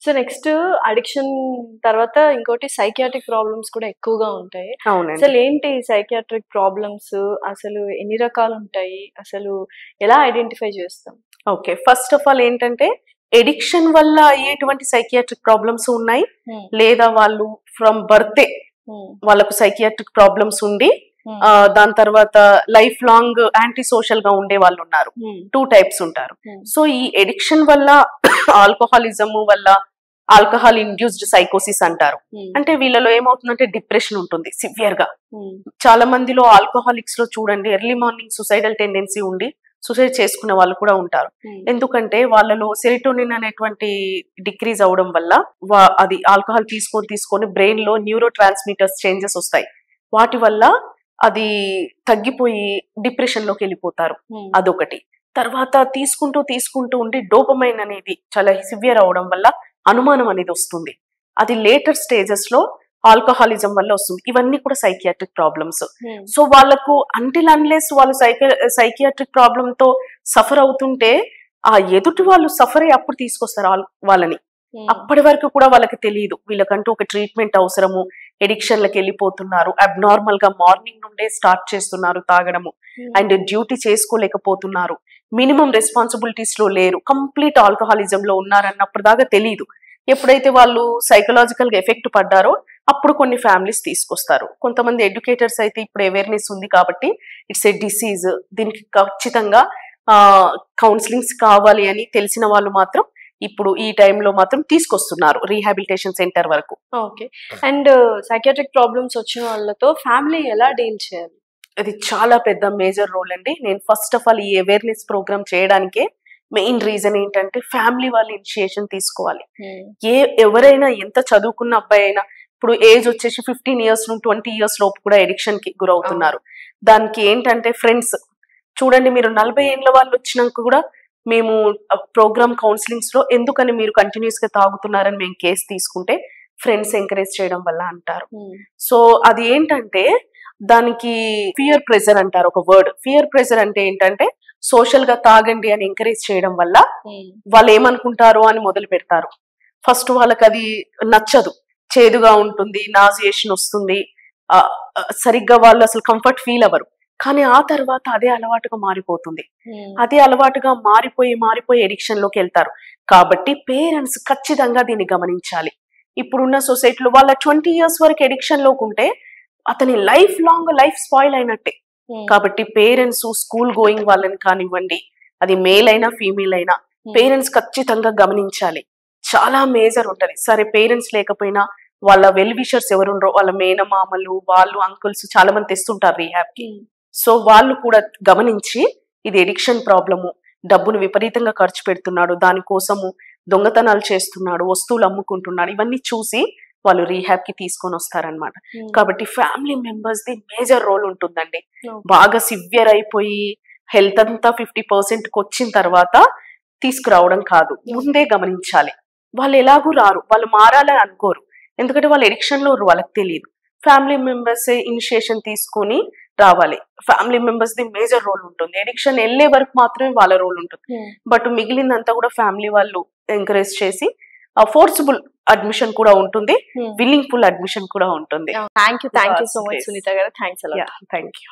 So next addiction తర్వాత ఇంకోటి psychiatric problems కూడా ఎక్కువగా ఉంటాయి. అసలు ఏంటి సైకియాట్రిక్ ప్రాబ్లమ్స్, అసలు ఎన్ని రకాలు ఉంటాయి, అసలు ఎలా ఐడెంటిఫై చేస్తాం? ఓకే, ఫస్ట్ ఆఫ్ ఆల్ ఏంటంటే ఎడిక్షన్ వల్ల అయ్యేటువంటి సైకియాట్రిక్ ప్రాబ్లమ్స్ ఉన్నాయి, లేదా వాళ్ళు ఫ్రమ్ బర్తే వాళ్ళకు సైకియాట్రిక్ ప్రాబ్లమ్స్ ఉండి దాని తర్వాత లైఫ్ లాంగ్ యాంటీ సోషల్ గా ఉండే వాళ్ళు ఉన్నారు. 2 టైప్స్ ఉంటారు. సో ఈ ఎడిక్షన్ వల్ల ఆల్కహాలిజం వల్ల ఆల్కహాల్ ఇండ్యూస్డ్ సైకోసిస్ అంటారు. అంటే వీళ్ళలో ఏమవుతుందంటే డిప్రెషన్ ఉంటుంది సివియర్ గా. చాలా మందిలో ఆల్కహాలిక్స్ లో చూడండి ఎర్లీ మార్నింగ్ సుసైడల్ టెండెన్సీ ఉండి సూసైడ్ చేసుకునే వాళ్ళు కూడా ఉంటారు. ఎందుకంటే వాళ్ళలో సెరిటోనిన్ అనేటువంటి డిక్రీజ్ అవడం వల్ల అది ఆల్కహాల్ తీసుకొని బ్రెయిన్ లో న్యూరో ట్రాన్స్మిటర్స్ చేంజెస్ వస్తాయి. వాటి వల్ల అది తగ్గిపోయి డిప్రెషన్ లోకి వెళ్ళిపోతారు. అదొకటి. తర్వాత తీసుకుంటూ ఉండి డోపమైన్ అనేది చాలా సివియర్ అవడం వల్ల అనుమానం అనేది వస్తుంది. అది లేటర్ స్టేజెస్ లో ఆల్కహాలిజం వల్ల వస్తుంది. ఇవన్నీ కూడా సైకియాట్రిక్ ప్రాబ్లమ్స్. సో వాళ్ళకు అంటిల్ అన్లెస్ వాళ్ళు సైకియాట్రిక్ ప్రాబ్లమ్ తో సఫర్ అవుతుంటే ఆ ఎదుటి వాళ్ళు సఫర్ అయ్యి అప్పుడు తీసుకొస్తారు వాళ్ళని. అప్పటి వరకు కూడా వాళ్ళకి తెలియదు వీళ్ళకంటూ ఒక ట్రీట్మెంట్ అవసరము, ఎడిక్షన్లకు వెళ్ళిపోతున్నారు, అబ్నార్మల్ గా మార్నింగ్ నుండే స్టార్ట్ చేస్తున్నారు తాగడము, అండ్ డ్యూటీ చేసుకోలేకపోతున్నారు, మినిమం రెస్పాన్సిబిలిటీస్ లో లేరు, కంప్లీట్ ఆల్కహాలిజం లో ఉన్నారన్నప్పుడు దాకా తెలియదు. ఎప్పుడైతే వాళ్ళు సైకలాజికల్ గా ఎఫెక్ట్ పడ్డారో అప్పుడు కొన్ని ఫ్యామిలీస్ తీసుకొస్తారు. కొంతమంది ఎడ్యుకేటర్స్ అయితే ఇప్పుడు అవేర్నెస్ ఉంది కాబట్టి ఇట్స్ ఏ డిసీజ్, దీనికి ఖచ్చితంగా కౌన్సిలింగ్స్ కావాలి అని తెలిసిన వాళ్ళు మాత్రం ఇప్పుడు ఈ టైంలో మాత్రం తీసుకొస్తున్నారు రీహాబిలిటేషన్ సెంటర్ వరకు. ఓకే. అండ్ సైకియాట్రిక్ ప్రాబ్లమ్స్ వచ్చిన వాళ్ళతో ఫ్యామిలీ ఎలా డీల్ చేయాలి? అది చాలా పెద్ద మేజర్ రోల్ అండి. నేను ఫస్ట్ ఆఫ్ ఆల్ ఈ అవేర్నెస్ ప్రోగ్రామ్ చేయడానికే మెయిన్ రీజన్ ఏంటంటే ఫ్యామిలీ వాళ్ళు ఇనిషియేషన్ తీసుకోవాలి. ఎవరైనా ఎంత చదువుకున్న అబ్బాయి అయినా ఇప్పుడు ఏజ్ వచ్చేసి 15 years నుండి 20 years లోపు కూడా ఎడిక్షన్ కి గురవుతున్నారు. దానికి ఏంటంటే ఫ్రెండ్స్ చూడండి, మీరు 40 ఏళ్ళ వాళ్ళు వచ్చినాక కూడా మేము ప్రోగ్రామ్ కౌన్సిలింగ్స్ లో ఎందుకని మీరు కంటిన్యూస్ గా తాగుతున్నారని మేము కేసు తీసుకుంటే ఫ్రెండ్స్ ఎంకరేజ్ చేయడం వల్ల అంటారు. సో అది ఏంటంటే దానికి ఫియర్ ప్రెజర్ అంటారు ఒక వర్డ్. ఫియర్ ప్రెజర్ అంటే ఏంటంటే సోషల్ గా తాగండి అని ఎంకరేజ్ చేయడం వల్ల వాళ్ళు ఏమనుకుంటారో అని మొదలు పెడతారు. ఫస్ట్ వాళ్ళకి అది నచ్చదు, చేదుగా ఉంటుంది, నాజియేషన్ వస్తుంది, సరిగ్గా వాళ్ళు అసలు కంఫర్ట్ ఫీల్ అవ్వరు. కానీ ఆ తర్వాత అదే అలవాటుగా మారిపోతుంది. అదే అలవాటుగా మారిపోయి ఎడిక్షన్ లోకి వెళ్తారు. కాబట్టి పేరెంట్స్ ఖచ్చితంగా దీన్ని గమనించాలి. ఇప్పుడున్న సొసైటీలో వాళ్ళ 20 years వరకు ఎడిక్షన్ లోకి ఉంటే అతని లైఫ్ లాంగ్ లైఫ్ స్పాయిల్ అయినట్టే. కాబట్టి పేరెంట్స్ స్కూల్ గోయింగ్ వాళ్ళని కానివ్వండి, అది మేల్ అయినా ఫీమేల్ అయినా పేరెంట్స్ ఖచ్చితంగా గమనించాలి. చాలా మేజర్ ఉంటది. సరే పేరెంట్స్ లేకపోయినా వాళ్ళ వెల్ విషర్స్ ఎవరుండరో వాళ్ళ మేనమామలు వాళ్ళు అంకుల్స్ చాలా మంది తెస్తుంటారు రీహాబ్ కి. సో వాళ్ళు కూడా గమనించి ఇది ఎడిక్షన్ ప్రాబ్లము, డబ్బును విపరీతంగా ఖర్చు పెడుతున్నాడు, దానికోసము దొంగతనాలు చేస్తున్నాడు, వస్తువులు అమ్ముకుంటున్నాడు, ఇవన్నీ చూసి వాళ్ళు రీహాబ్ కి తీసుకొని వస్తారనమాట. కాబట్టి family members the major role ఉంటుందండి. బాగా సివియర్ అయిపోయి హెల్త్ అంతా 50% వచ్చిన తర్వాత తీసుకురావడం కాదు, ముందే గమనించాలి. వాళ్ళు ఎలాగూ రారు, వాళ్ళు మారాలని అనుకోరు, ఎందుకంటే వాళ్ళు ఎడిక్షన్ లో వాళ్ళకి తెలియదు. ఫ్యామిలీ మెంబర్స్ ఇనిషియేషన్ తీసుకొని రావాలి. Family members the major role ఉంటుంది. ఎడిక్షన్ వెళ్ళే వరకు మాత్రమే వాళ్ళ రోల్ ఉంటుంది. బట్ మిగిలిందంతా కూడా ఫ్యామిలీ వాళ్ళు ఎంకరేజ్ చేసి ఫోర్సిబుల్ అడ్మిషన్ కూడా ఉంటుంది, విల్లింగ్ ఫుల్ అడ్మిషన్ కూడా ఉంటుంది. Thank you so much Sunitha garu. Thanks. Thank you.